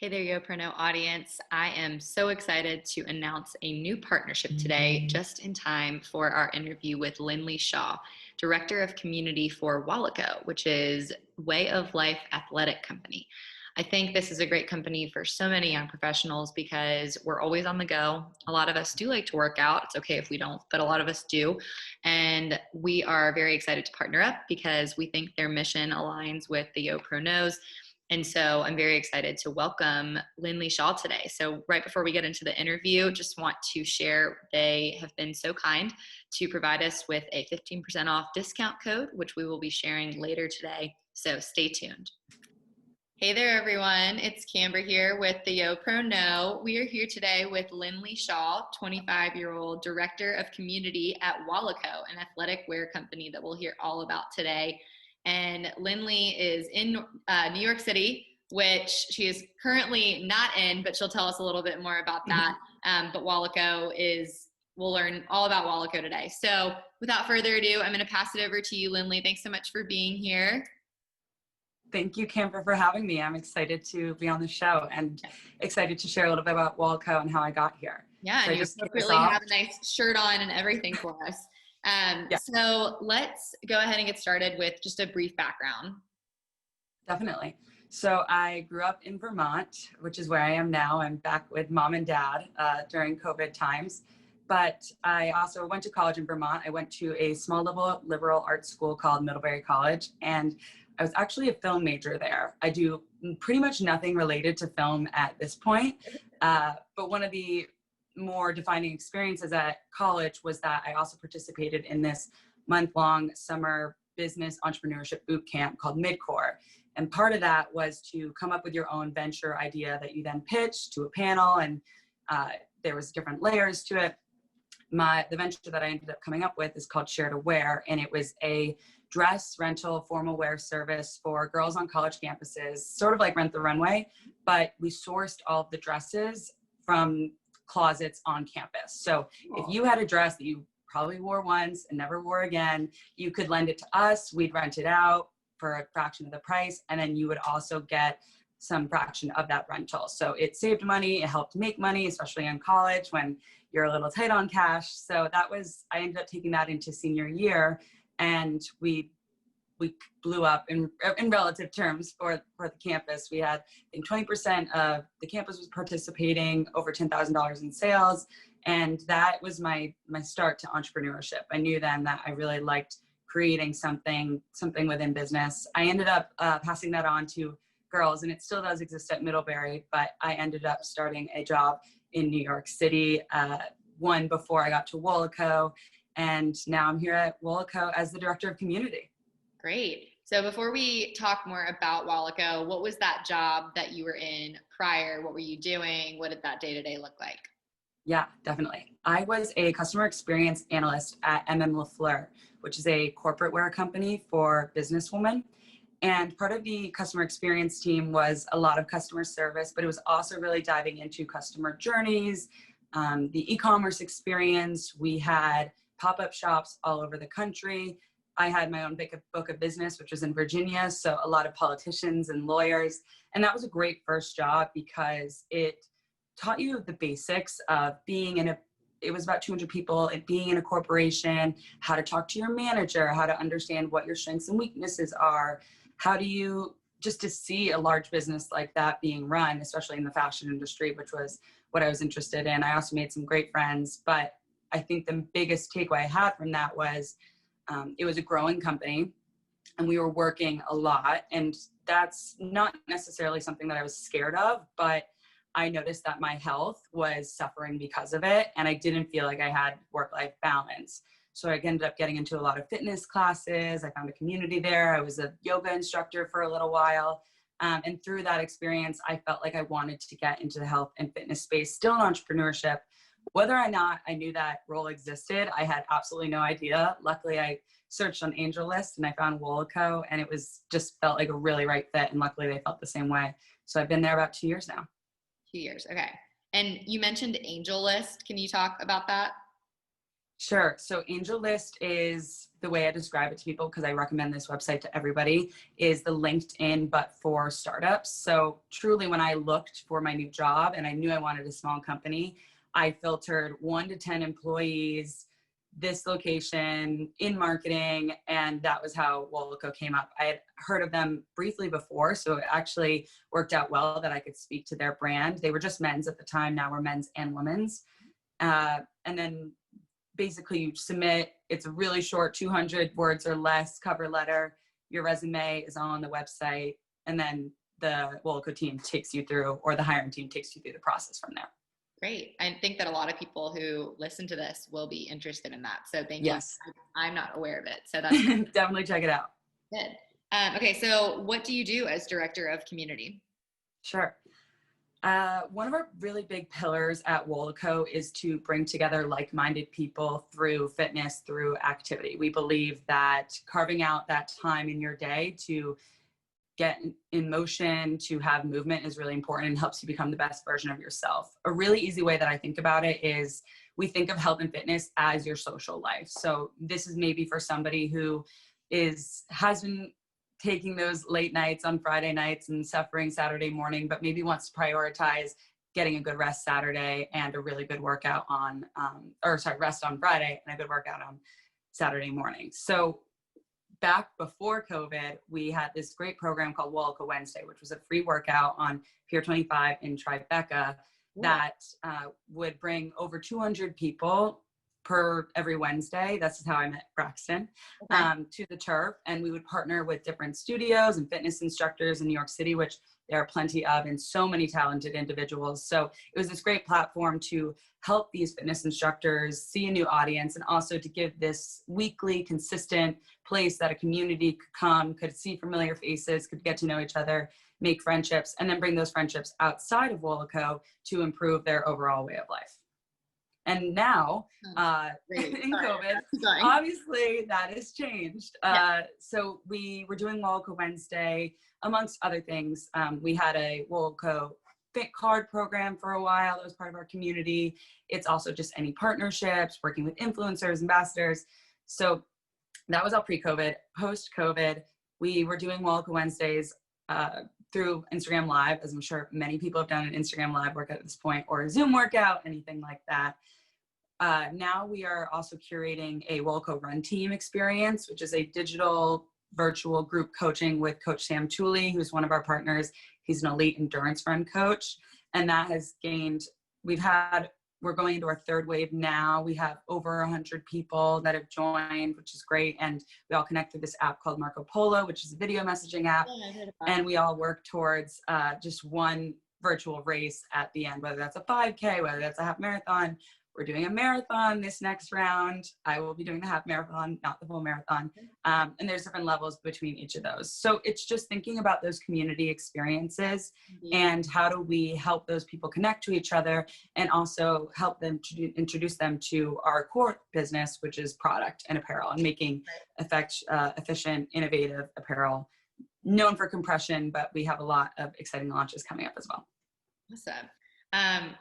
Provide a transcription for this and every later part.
Hey there, YoProKnow audience. I am so excited to announce a new partnership today, just in time for our interview with Linley Shaw, Director of Community for WOLACO, which is Way of Life Athletic Company. I think this is a great company for so many young professionals because we're always on the go. A lot of us do like to work out. It's okay if we don't, but a lot of us do. And we are very excited to partner up because we think their mission aligns with the YoProKnows. And so I'm very excited to welcome Linley Shaw today. So right before we get into the interview, just want to share they have been so kind to provide us with a 15% off discount code, which we will be sharing later today. So stay tuned. Hey there, everyone. It's Camber here with the YoProKnow. We are here today with Linley Shaw, 25-year-old Director of Community at WOLACO, an athletic wear company that we'll hear all about today. And Linley is in New York City, which she is currently not in, but she'll tell us a little bit more about that. But WOLACO we'll learn all about WOLACO today. So without further ado, I'm going to pass it over to you, Linley. Thanks so much for being here. Thank you, Camber, for having me. I'm excited to be on the show and excited to share a little bit about WOLACO and how I got here. Yeah, so and you really have a nice shirt on and everything for us. So let's go ahead and get started with just a brief background. Definitely. So I grew up in Vermont, which is where I am now. I'm back with mom and dad during COVID times. But I also went to college in Vermont. I went to a small liberal arts school called Middlebury College, and I was actually a film major there. I do pretty much nothing related to film at this point. But one of the more defining experiences at college was that I also participated in this month-long summer business entrepreneurship boot camp called Midcore. And part of that was to come up with your own venture idea that you then pitched to a panel, and there was different layers to it. The venture that I ended up coming up with is called Share to Wear, and it was a dress rental formal wear service for girls on college campuses, sort of like Rent the Runway, but we sourced all of the dresses from closets on campus. So if you had a dress that you probably wore once and never wore again, you could lend it to us. We'd rent it out for a fraction of the price, and then you would also get some fraction of that rental. So it saved money, it helped make money, especially in college when you're a little tight on cash. So I ended up taking that into senior year, and we blew up in relative terms for the campus. We had, I think, 20% of the campus was participating, over $10,000 in sales. And that was my start to entrepreneurship. I knew then that I really liked creating something within business. I ended up passing that on to girls, and it still does exist at Middlebury, but I ended up starting a job in New York City, one before I got to WOLACO. And now I'm here at WOLACO as the Director of Community. Great. So before we talk more about WOLACO, what was that job that you were in prior? What were you doing? What did that day-to-day look like? Yeah, definitely. I was a customer experience analyst at LaFleur, which is a corporate wear company for businesswomen. And part of the customer experience team was a lot of customer service, but it was also really diving into customer journeys, the e-commerce experience. We had pop-up shops all over the country. I had my own book of business, which was in Virginia, so a lot of politicians and lawyers. And that was a great first job because it taught you the basics of being it was about 200 people, and being in a corporation, how to talk to your manager, how to understand what your strengths and weaknesses are, how do you, just to see a large business like that being run, especially in the fashion industry, which was what I was interested in. I also made some great friends, but I think the biggest takeaway I had from that was it was a growing company and we were working a lot, and that's not necessarily something that I was scared of, but I noticed that my health was suffering because of it, and I didn't feel like I had work-life balance. So I ended up getting into a lot of fitness classes. I found a community there. I was a yoga instructor for a little while. And through that experience, I felt like I wanted to get into the health and fitness space, still in entrepreneurship. Whether or not I knew that role existed, I had absolutely no idea. Luckily, I searched on AngelList and I found WOLACO, and it was just felt like a really right fit. And luckily they felt the same way. So I've been there about 2 years now. 2 years. Okay. And you mentioned AngelList. Can you talk about that? Sure. So Angel List is the way I describe it to people, because I recommend this website to everybody, is the LinkedIn, but for startups. So truly, when I looked for my new job and I knew I wanted a small company, I filtered 1 to 10 employees, this location, in marketing, and that was how WOLACO came up. I had heard of them briefly before, so it actually worked out well that I could speak to their brand. They were just men's at the time, now we're men's and women's. And then basically you submit, it's a really short 200 words or less cover letter. Your resume is on the website, and then the WOLACO team takes you through, or the hiring team takes you through the process from there. Great. I think that a lot of people who listen to this will be interested in that. So thank you. Yes. I'm not aware of it. So that's Definitely check it out. good. Okay. So what do you do as director of community? Sure. One of our really big pillars at WOLACO is to bring together like-minded people through fitness, through activity. We believe that carving out that time in your day to get in motion, to have movement, is really important and helps you become the best version of yourself. A really easy way that I think about it is, we think of health and fitness as your social life. So this is maybe for somebody who has been taking those late nights on Friday nights and suffering Saturday morning, but maybe wants to prioritize getting a good rest Saturday and a really good workout on, rest on Friday and a good workout on Saturday morning. So back before COVID, we had this great program called WOLACO Wednesday, which was a free workout on Pier 25 in Tribeca that would bring over 200 people per every Wednesday. That's how I met Braxton, to the turf. And we would partner with different studios and fitness instructors in New York City, which there are plenty of, and so many talented individuals. So it was this great platform to help these fitness instructors see a new audience, and also to give this weekly, consistent place that a community could come, could see familiar faces, could get to know each other, make friendships, and then bring those friendships outside of WOLACO to improve their overall way of life. And now, in COVID, obviously that has changed. So we were doing WOLACO Wednesday, amongst other things. We had a WOLACO Fit Card program for a while. That was part of our community. It's also just any partnerships, working with influencers, ambassadors. So that was all pre-COVID. Post-COVID, we were doing WOLACO Wednesdays through Instagram Live, as I'm sure many people have done an Instagram Live workout at this point, or a Zoom workout, anything like that. Now we are also curating a WOLACO Run Team experience, which is a digital virtual group coaching with Coach Sam Tooley, who's one of our partners. He's an elite endurance run coach. And that has gained, we're going into our third wave now. We have over 100 people that have joined, which is great. And we all connect through this app called Marco Polo, which is a video messaging app. And we all work towards just one virtual race at the end, whether that's a 5K, whether that's a half marathon. We're doing a marathon this next round. I will be doing the half marathon, not the full marathon. And there's different levels between each of those. So it's just thinking about those community experiences and how do we help those people connect to each other, and also help them to introduce them to our core business, which is product and apparel, and making efficient, innovative apparel, known for compression, but we have a lot of exciting launches coming up as well. Awesome.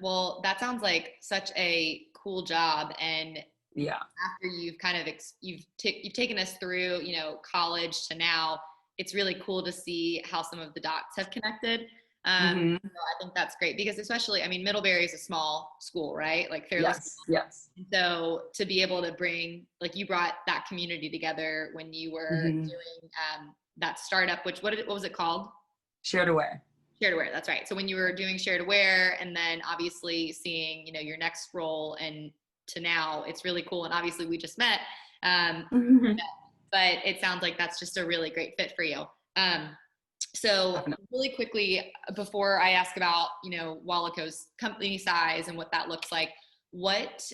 Well, that sounds like such a cool job. And after you've kind of, you've taken us through, college to now, it's really cool to see how some of the dots have connected. So I think that's great, because especially, Middlebury is a small school, right? Like fairly small. Yes. So to be able to bring, like, you brought that community together when you were doing that startup, which, what was it called? Shared Aware. Shared Aware, that's right. So when you were doing Shared Aware, and then obviously seeing, your next role, and to now, it's really cool. And obviously we just met, but it sounds like that's just a really great fit for you. So really quickly, before I ask about, WOLACO's company size and what that looks like, what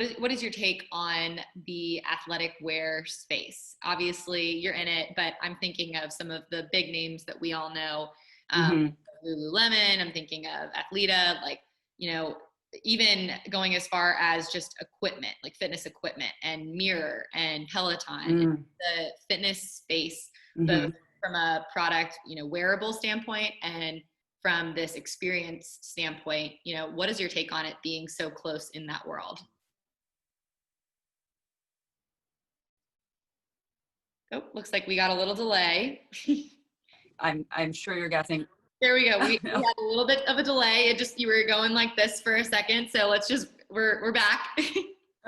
is your take on the athletic wear space? Obviously you're in it, but I'm thinking of some of the big names that we all know. Lululemon, I'm thinking of Athleta, like, even going as far as just equipment, like fitness equipment and Mirror and Peloton, the fitness space, both from a product, wearable standpoint, and from this experience standpoint, what is your take on it being so close in that world? Oh, looks like we got a little delay. I'm sure you're guessing. There we go. We had a little bit of a delay. It just, you were going like this for a second. So let's just, we're back.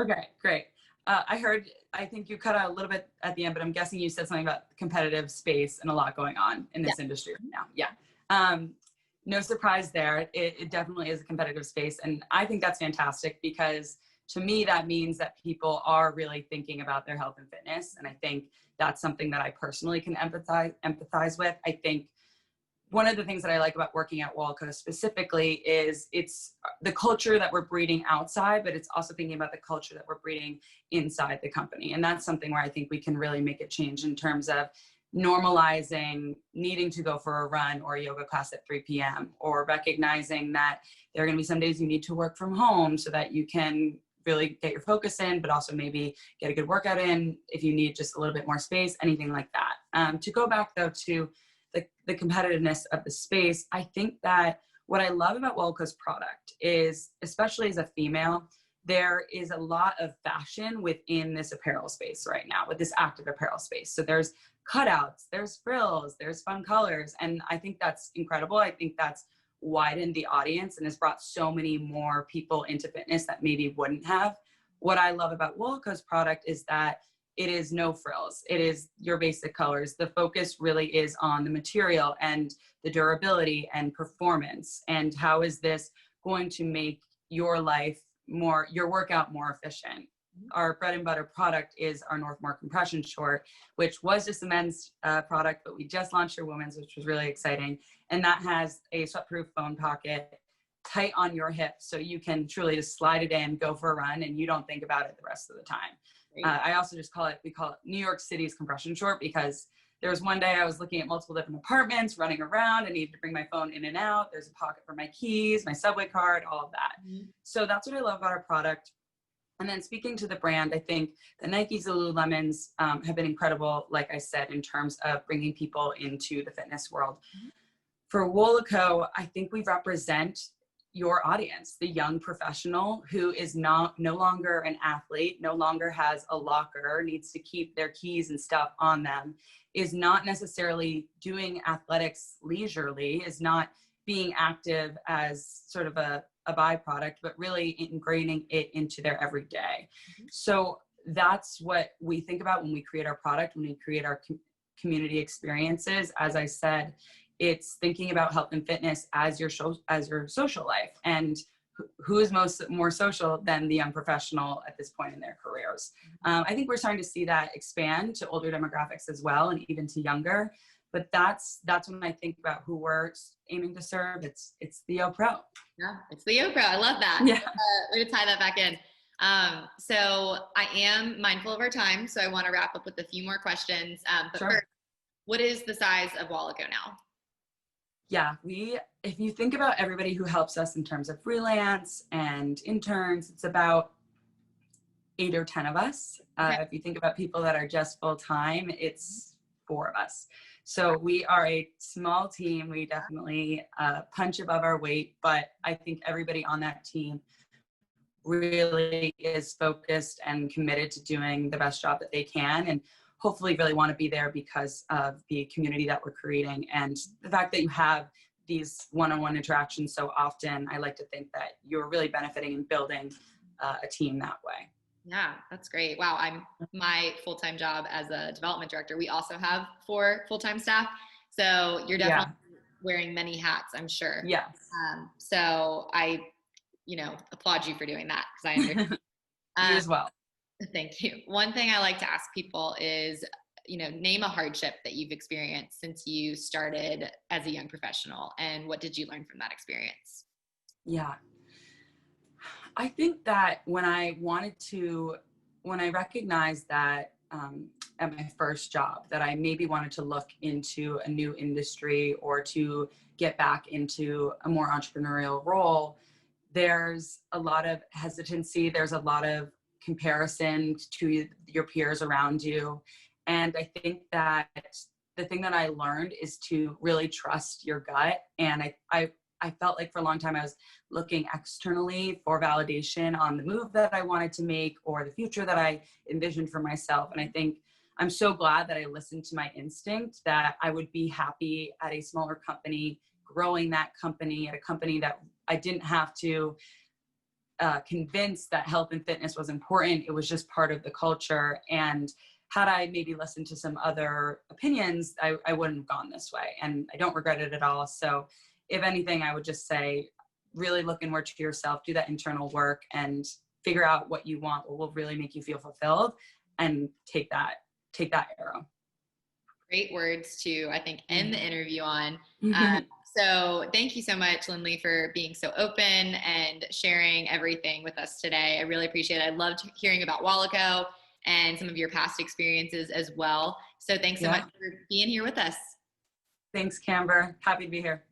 Okay, great. I think you cut out a little bit at the end, but I'm guessing you said something about competitive space and a lot going on in this industry right now. Yeah. No surprise there. It definitely is a competitive space. And I think that's fantastic because to me, that means that people are really thinking about their health and fitness. And I think that's something that I personally can empathize with. I think one of the things that I like about working at WOLACO specifically is it's the culture that we're breeding outside, but it's also thinking about the culture that we're breeding inside the company. And that's something where I think we can really make a change in terms of normalizing needing to go for a run or a yoga class at 3 p.m. or recognizing that there are going to be some days you need to work from home so that you can really get your focus in, but also maybe get a good workout in if you need just a little bit more space, anything like that. To go back though to the competitiveness of the space, I think that what I love about WOLACO's product is, especially as a female, there is a lot of fashion within this apparel space right now, with this active apparel space. So there's cutouts, there's frills, there's fun colors. And I think that's incredible. I think that's widened the audience and has brought so many more people into fitness that maybe wouldn't have. What I love about WOLACO's product is that it is no frills. It is your basic colors. The focus really is on the material and the durability and performance. And how is this going to make your life more, your workout more efficient? Our bread and butter product is our Northmore compression short, which was just a men's product, but we just launched our women's, which was really exciting. And that has a sweat-proof phone pocket tight on your hip. So you can truly just slide it in, go for a run, and you don't think about it the rest of the time. I also just we call it New York City's compression short, because there was one day I was looking at multiple different apartments, running around. I needed to bring my phone in and out. There's a pocket for my keys, my subway card, all of that. Mm-hmm. So that's what I love about our product. And then speaking to the brand, I think the Nikes, the Lululemons have been incredible, like I said, in terms of bringing people into the fitness world. Mm-hmm. For WOLACO, I think we represent your audience, the young professional who is no longer an athlete, no longer has a locker, needs to keep their keys and stuff on them, is not necessarily doing athletics leisurely, is not being active as sort of a byproduct, but really ingraining it into their everyday. Mm-hmm. So that's what we think about when we create our product, when we create our community experiences. As I said, it's thinking about health and fitness as your social life, and who is more social than the young professional at this point in their careers. I think we're starting to see that expand to older demographics as well, and even to younger. But that's when I think about who we're aiming to serve. It's the Yo Pro. Yeah, it's the Yo Pro. I love that. Yeah. Way to tie that back in. So I am mindful of our time, so I want to wrap up with a few more questions. But sure. First, what is the size of WOLACO now? Yeah, if you think about everybody who helps us in terms of freelance and interns, it's about 8 or 10 of us. Okay. If you think about people that are just full-time, it's 4 of us. So we are a small team. We definitely punch above our weight, but I think everybody on that team really is focused and committed to doing the best job that they can, and hopefully really want to be there because of the community that we're creating and the fact that you have these one-on-one interactions so often. I like to think that you're really benefiting and building a team that way. Yeah, that's great. Wow. My full-time job as a development director, we also have 4 full-time staff. So you're definitely wearing many hats, I'm sure. Yes. So I, applaud you for doing that, because I understand. You as well. Thank you. One thing I like to ask people is, name a hardship that you've experienced since you started as a young professional, and what did you learn from that experience? Yeah. I think that when I recognized that at my first job, that I maybe wanted to look into a new industry or to get back into a more entrepreneurial role, there's a lot of hesitancy. There's a lot of comparison to your peers around you. And I think that the thing that I learned is to really trust your gut. And I felt like for a long time I was looking externally for validation on the move that I wanted to make or the future that I envisioned for myself. And I think I'm so glad that I listened to my instinct that I would be happy at a smaller company, growing that company at a company that I didn't have to convince that health and fitness was important. It was just part of the culture. And had I maybe listened to some other opinions, I wouldn't have gone this way. And I don't regret it at all. So if anything, I would just say, really look inward to yourself, do that internal work and figure out what you want, what will really make you feel fulfilled, and take that arrow. Great words to, I think, end the interview on. Mm-hmm. So thank you so much, Linley, for being so open and sharing everything with us today. I really appreciate it. I loved hearing about WOLACO and some of your past experiences as well. So thanks so much for being here with us. Thanks, Camber. Happy to be here.